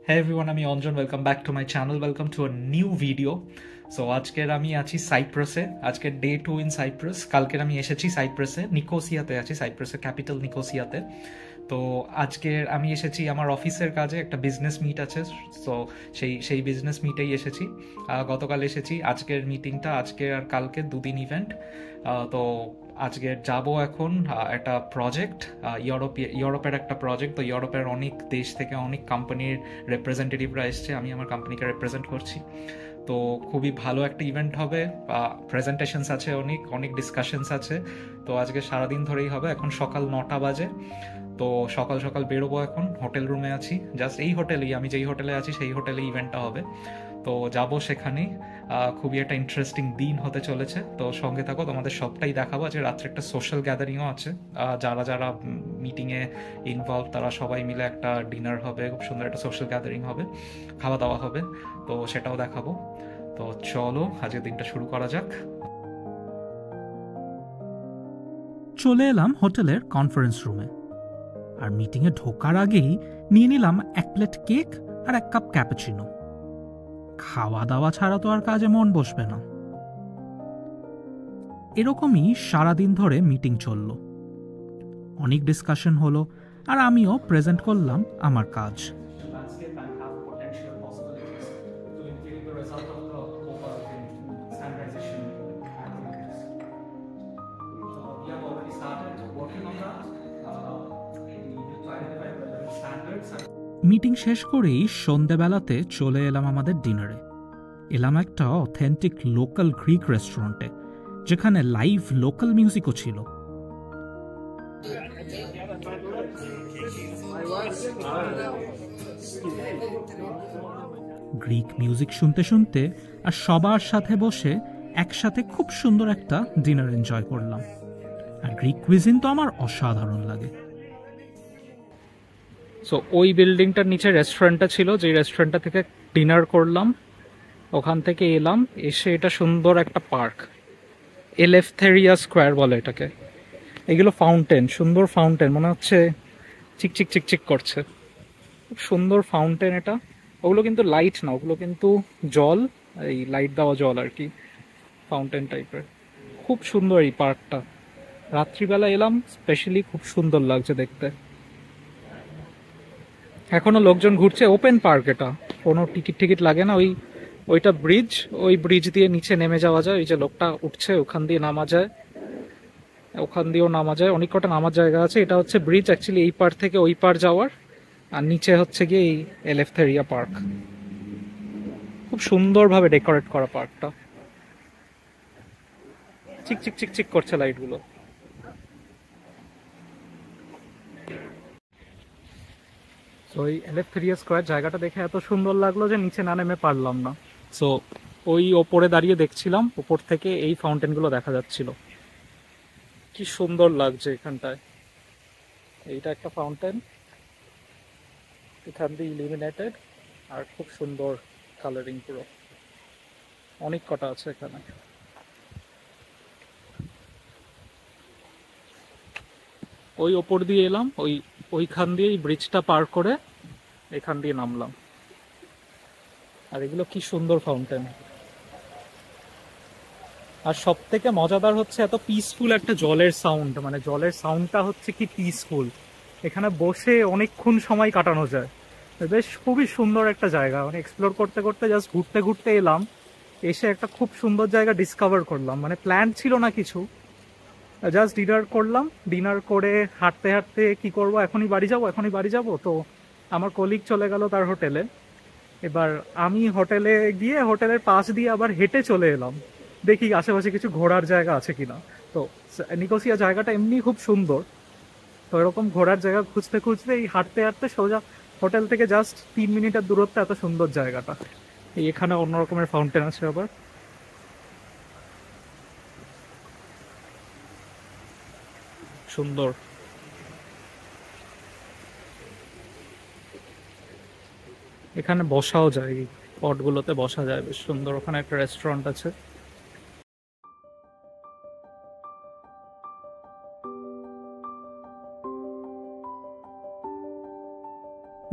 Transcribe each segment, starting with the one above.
Hey everyone, আমি Anjan. Welcome back to my channel, welcome to a new video. So আজকের আমি আছি সাইপ্রাসে, আজকের ডে 2 ইন সাইপ্রাস। কালকের আমি এসেছি সাইপ্রাসে, নিকোসিয়াতে আছি, সাইপ্রাসের ক্যাপিটাল নিকোসিয়াতে। তো আজকের আমি এসেছি আমার অফিসের কাজে, একটা বিজনেস মিট আছে। সো সেই বিজনেস মিটেই এসেছি। গতকাল এসেছি। আজকের মিটিংটা, আজকে আর কালকে দুদিন ইভেন্ট। তো আজকে যাব এখন একটা প্রজেক্ট, ইউরোপের একটা প্রজেক্ট। তো ইউরোপের অনেক দেশ থেকে অনেক কোম্পানির রিপ্রেজেন্টেটিভরা এসছে, আমি আমার কোম্পানিকে রিপ্রেজেন্ট করছি। তো খুবই ভালো একটা ইভেন্ট হবে, প্রেজেন্টেশনস আছে, অনেক অনেক ডিসকাশনস আছে। তো আজকে সারাদিন ধরেই হবে। এখন সকাল 9টা বাজে। তো সকাল সকাল বেরোবো, এখন হোটেল রুমে আছি। জাস্ট এই হোটেলেই, আমি যেই হোটেলে আছি সেই হোটেলে ইভেন্টটা হবে। তো যাব সেখানেই। খুবই একটা ইন্টারেস্টিং দিন হতে চলেছে। তো সঙ্গে থাকো, তোমাদের সবটাই দেখাবো। আজকে রাত্রে একটা সোশ্যাল গ্যাদারিংও আছে। যারা যারা মিটিংয়ে ইনভলভ তারা সবাই মিলে একটা ডিনার হবে, খুব সুন্দর একটা সোশ্যাল গ্যাদারিং হবে, খাওয়া দাওয়া হবে। তো সেটাও দেখাবো। তো চলো আজকের দিনটা শুরু করা যাক। চলে এলাম হোটেলের কনফারেন্স রুমে। আর মিটিংয়ে ঢোকার আগেই নিয়ে নিলাম 1 প্লেট কেক আর 1 কাপ ক্যাপুচিনো। খাওয়া দাওয়া ছাড়া তো আর কাজে মন বসবে না। এরকমই সারাদিন ধরে মিটিং চলল, অনেক ডিসকাশন হলো, আর আমিও প্রেজেন্ট করলাম আমার কাজ। মিটিং শেষ করেই সন্ধেবেলাতে চলে এলাম আমাদের ডিনারে। এলাম একটা অথেন্টিক লোকাল গ্রিক রেস্টুরেন্টে, যেখানে লাইভ লোকাল মিউজিকও ছিল। গ্রিক মিউজিক শুনতে শুনতে আর সবার সাথে বসে একসাথে খুব সুন্দর একটা ডিনার এনজয় করলাম। আর গ্রিক কুইজিন তো আমার অসাধারণ লাগে। সো ওই বিল্ডিংটার নিচে রেস্টুরেন্টটা ছিল, যেই রেস্টুরেন্টটা থেকে ডিনার করলাম। ওখান থেকে এলাম, এসে এটা সুন্দর একটা পার্ক, এলেফথেরিয়া স্কোয়ার বলে এটাকে। এগুলো ফাউন্টেন, সুন্দর ফাউন্টেন, মনে হচ্ছে চিকচিক চিকচিক করছে। খুব সুন্দর ফাউন্টেন এটা। ওগুলো কিন্তু লাইট না, ওগুলো কিন্তু জল, এই লাইট দেওয়া জল আর কি, ফাউন্টেন টাইপের। খুব সুন্দর এই পার্কটা। রাত্রিবেলা এলাম স্পেশালি, খুব সুন্দর লাগছে দেখতে। এখনো লোকজন ঘুরছে, ওপেন পার্ক এটা, কোনো টিকিট টিকিট লাগে না। ওইটা ব্রিজ, ওই ব্রিজ দিয়ে নিচে নেমে যাওয়া যায়। ওই যে লোকটা উঠছে ওখান দিয়ে নামা যায়, ওখান দিয়েও নামা যায়। অনেক কটা নামার জায়গা আছে। এটা হচ্ছে ব্রিজ অ্যাকচুয়ালি, এই পার থেকে ওই পার যাওয়ার। আর নিচে হচ্ছে গিয়ে এই এলেফথেরিয়া পার্ক। খুব সুন্দরভাবে ডেকোরেট করা পার্কটা, চিক চিক চিক চিক করছে লাইটগুলো। তো ওই এলেফথেরিয়া স্কোয়ার জায়গাটা দেখে এত সুন্দর লাগলো যে নিচে না নেমে পারলাম না। সো ওই ওপরে দাঁড়িয়ে দেখছিলাম, ওপর থেকে এই ফাউন্টেনগুলো দেখা যাচ্ছিল। কি সুন্দর লাগছে এখানটায়। এইটা একটা ফাউন্টেন, এখান দিয়ে ইলিমিনেটেড, আর খুব সুন্দর কালারিং পুরো। অনেক কটা আছে এখানে। ওই ওপর দিয়ে এলাম, ওইখান দিয়ে ব্রিজটা পার করে এখান দিয়ে নামলাম। আর এগুলো কি সুন্দর ফাউন্টেন। আর সব থেকে মজাদার হচ্ছে এত পিসফুল একটা জলের সাউন্ড, মানে জলের সাউন্ডটা হচ্ছে কি পিসফুল। এখানে বসে অনেকক্ষণ সময় কাটানো যায়। বেশ খুবই সুন্দর একটা জায়গা, মানে এক্সপ্লোর করতে করতে জাস্ট ঘুরতে ঘুরতে এলাম, এসে একটা খুব সুন্দর জায়গা ডিসকভার করলাম। মানে প্ল্যান ছিল না কিছু, জাস্ট ডিনার করলাম। ডিনার করে হাঁটতে হাঁটতে কি করব, এখনই বাড়ি যাব এখনই বাড়ি যাব। তো আমার কলিগ চলে গেল তার হোটেলে। এবার আমি হোটেলে গিয়ে হোটেলের পাশ দিয়ে আবার হেঁটে চলে এলাম, দেখি আশেপাশে কিছু ঘোরার জায়গা আছে কিনা। তো নিকোসিয়া জায়গাটা এমনি খুব সুন্দর। তো এরকম ঘোরার জায়গা খুঁজতে খুঁজতে এই হাঁটতে হাঁটতে সোজা হোটেল থেকে জাস্ট 3 মিনিটের দূরত্বে এত সুন্দর জায়গাটা। এই এখানে অন্য রকমের ফাউন্টেন আছে আবার, সুন্দর। এখানে বসাও যায়, এই পটগুলোতে বসা যায়, বেশ সুন্দর। ওখানে একটা রেস্টুরেন্ট আছে।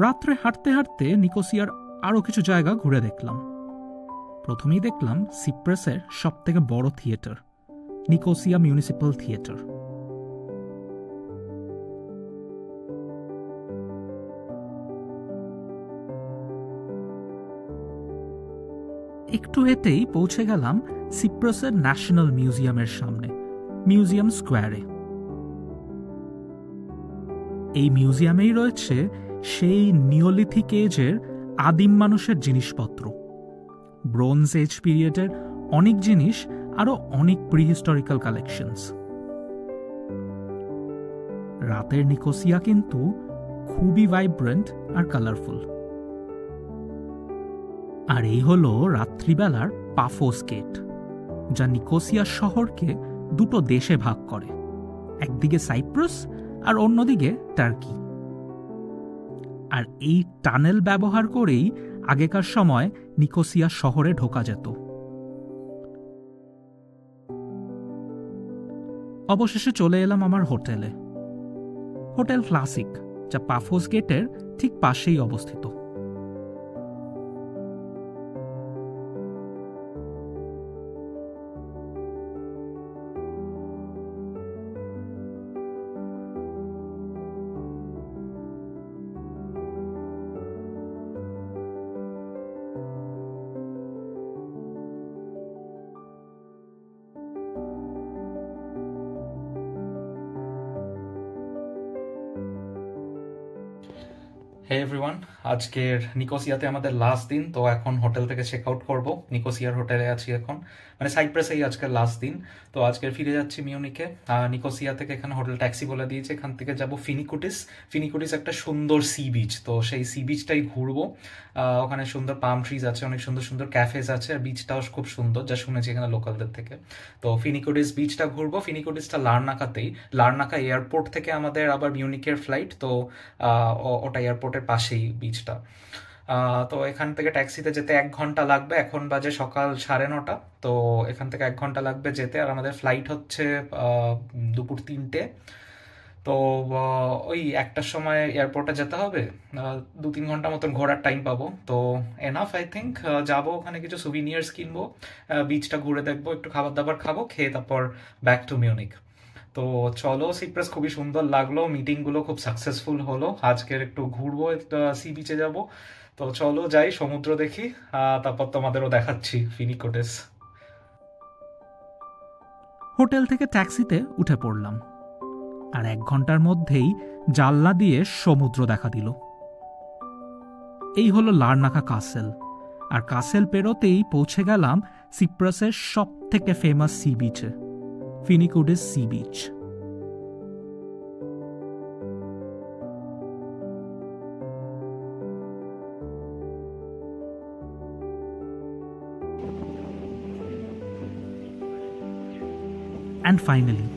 রাত্রে হাঁটতে হাঁটতে নিকোসিয়ার আরও কিছু জায়গা ঘুরে দেখলাম। প্রথমেই দেখলাম সিপ্রাসের সবথেকে বড় থিয়েটার, নিকোসিয়া মিউনিসিপ্যাল থিয়েটার। একটু হেঁটেই পৌঁছে গেলাম সিপ্রাসের ন্যাশনাল মিউজিয়ামের সামনে, মিউজিয়াম স্কোয়ারে। এই মিউজিয়ামেই রয়েছে সেই নিওলিথিক এজের আদিম মানুষের জিনিসপত্র, ব্রোঞ্জ এজ পিরিয়ডের অনেক জিনিস, আরো অনেক প্রিহিস্টোরিক্যাল কালেকশনস। রাতের নিকোসিয়া কিন্তু খুবই ভাইব্রেন্ট আর কালারফুল। আর এই হলো রাত্রিবেলার পাফোস গেট, যা নিকোসিয়া শহরকে দুটো দেশে ভাগ করে, একদিকে সাইপ্রাস আর অন্যদিকে টার্কি। আর এই টানেল ব্যবহার করেই আগেকার সময় নিকোসিয়া শহরে ঢোকা যেত। অবশেষে চলে এলাম আমার হোটেলে, হোটেল ক্লাসিক, যা পাফোস গেটের ঠিক পাশেই অবস্থিত। হে এভরিওয়ান, আজকের নিকোসিয়াতে আমাদের লাস্ট দিন। তো এখন হোটেল থেকে চেক আউট করবো। নিকোসিয়ার হোটেলে আছি এখন, মানে সাইপ্রাসেই আজকের লাস্ট দিন। তো আজকের ফিরে যাচ্ছি মিউনিকে। নিকোসিয়া থেকে এখানে হোটেল ট্যাক্সি বলে দিয়েছে, এখান থেকে যাব ফিনিকুটিস। ফিনিকুটিস একটা সুন্দর সি বিচ, তো সেই সি বিচটাই ঘুরবো। ওখানে সুন্দর পাম ট্রিজ আছে, অনেক সুন্দর সুন্দর ক্যাফেজ আছে, আর বিচটাও খুব সুন্দর, যা শুনেছি এখানে লোকালদের থেকে। তো ফিনিকুটিস বিচটা ঘুরবো। ফিনিকুটিসটা লার্নাকাতেই, লার্নাকা এয়ারপোর্ট থেকে আমাদের আবার মিউনিকের ফ্লাইট, তো ওটা এয়ারপোর্টের পাশেই বিচটা। তো এখান থেকে ট্যাক্সিতে যেতে 1 ঘন্টা লাগবে। এখন বাজে সকাল 9:30, তো এখান থেকে 1 ঘন্টা লাগবে যেতে। আর আমাদের ফ্লাইট হচ্ছে দুপুর 3টে। তো ওই 1টার সময় এয়ারপোর্টে যেতে হবে, 2-3 ঘন্টা মতন ঘোরার টাইম পাবো। তো এনাফ আই থিঙ্ক। যাবো ওখানে, কিছু সুভিনিয়ার্স কিনবো, বিচটা ঘুরে দেখবো, একটু খাবার দাবার খাবো, খেয়ে তারপর ব্যাক টু মিউনিক। তো চলো, সিপ্রাস খুবই সুন্দর লাগলো, মিটিংগুলো খুব সাকসেসফুল হলো। আজকের একটু ঘুরবো, সি বিচে যাব। তো চলো যাই, সমুদ্র দেখি, তারপর তোমাদেরও দেখাচ্ছি ফিনিকুটিস। হোটেল থেকে ট্যাক্সিতে উঠে পড়লাম, আর 1 ঘন্টার মধ্যেই জানলা দিয়ে সমুদ্র দেখা দিল। এই হলো লার্নাকা কাসেল, আর কাসেল পেরোতেই পৌঁছে গেলাম সিপ্রাসের সব থেকে ফেমাস সি বিচে, ফিনিকুটিস সি বিচ। অ্যান্ড ফাইনালি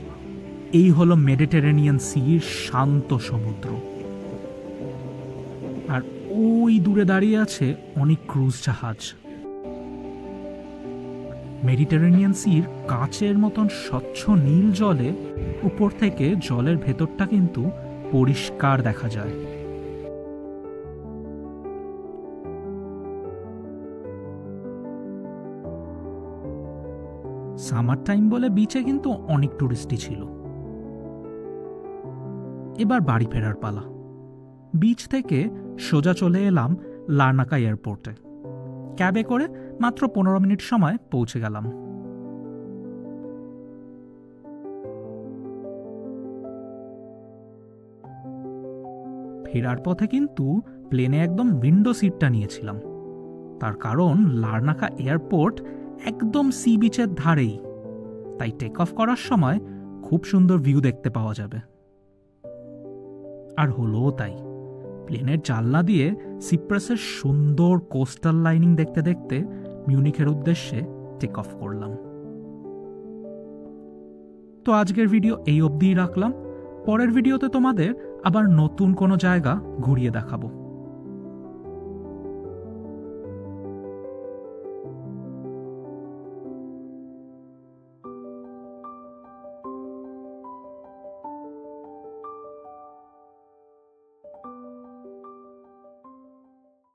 এই হলো মেডিটেরেনিয়ান সির শান্ত সমুদ্র। আর ওই দূরে দাঁড়িয়ে আছে অনেক ক্রুজ জাহাজ। মেডিটেরেনিয়ান সির কাচের মতন স্বচ্ছ নীল জলে উপর থেকে জলের ভেতরটা কিন্তু পরিষ্কার দেখা যায়। সামার টাইম বলে বিচে কিন্তু অনেক টুরিস্টই ছিল। এবার বাড়ি ফেরার পালা। বিচ থেকে সোজা চলে এলাম লার্নাকা এয়ারপোর্টে। ক্যাবে করে মাত্র 15 মিনিট সময় পৌঁছে গেলাম। ফেরার পথে কিন্তু প্লেনে একদম উইন্ডো সিটটা নিয়েছিলাম, তার কারণ লার্নাকা এয়ারপোর্ট একদম সি বিচের ধারেই, তাই টেক অফ করার সময় খুব সুন্দর ভিউ দেখতে পাওয়া যাবে। আর হলোও তাই, প্লেনের জানলা দিয়ে সিপ্রাসের সুন্দর কোস্টাল লাইনিং দেখতে দেখতে মিউনিকের উদ্দেশ্যে টেক অফ করলাম। তো আজকের ভিডিও এই অবধিই রাখলাম। পরের ভিডিওতে তোমাদের আবার নতুন কোনো জায়গা ঘুরিয়ে দেখাবো।